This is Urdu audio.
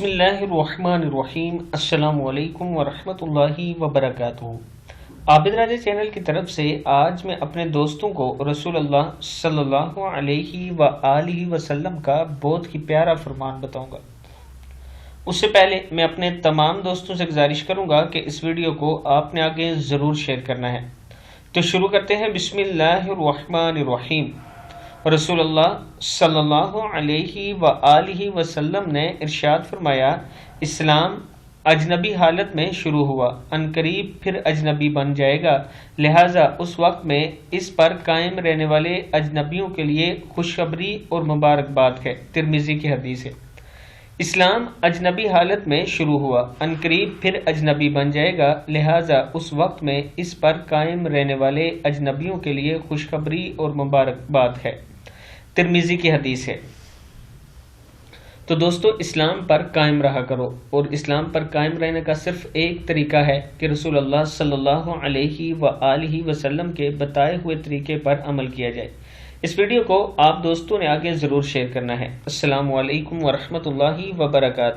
بسم اللہ الرحمن الرحیم۔ السلام علیکم ورحمۃ اللہ وبرکاتہ۔ عابد راجہ چینل کی طرف سے آج میں اپنے دوستوں کو رسول اللہ صلی اللہ علیہ وآلہ وسلم کا بہت ہی پیارا فرمان بتاؤں گا۔ اس سے پہلے میں اپنے تمام دوستوں سے گزارش کروں گا کہ اس ویڈیو کو آپ نے آگے ضرور شیئر کرنا ہے۔ تو شروع کرتے ہیں۔ بسم اللہ الرحمن الرحیم۔ رسول اللہ صلی اللہ علیہ وآلہ وسلم نے ارشاد فرمایا، اسلام اجنبی حالت میں شروع ہوا، عنقریب پھر اجنبی بن جائے گا، لہٰذا اس وقت میں اس پر قائم رہنے والے اجنبیوں کے لیے خوشخبری اور مبارکباد ہے۔ ترمذی کی حدیث ہے۔ اسلام اجنبی حالت میں شروع ہوا، عنقریب پھر اجنبی بن جائے گا، لہٰذا اس وقت میں اس پر قائم رہنے والے اجنبیوں کے لیے خوشخبری اور مبارکباد ہے۔ ترمذی کی حدیث ہے۔ تو دوستو، اسلام پر قائم رہا کرو، اور اسلام پر قائم رہنے کا صرف ایک طریقہ ہے کہ رسول اللہ صلی اللہ علیہ وآلہ وسلم کے بتائے ہوئے طریقے پر عمل کیا جائے۔ اس ویڈیو کو آپ دوستوں نے آگے ضرور شیئر کرنا ہے۔ السلام علیکم ورحمۃ اللہ وبرکاتہ۔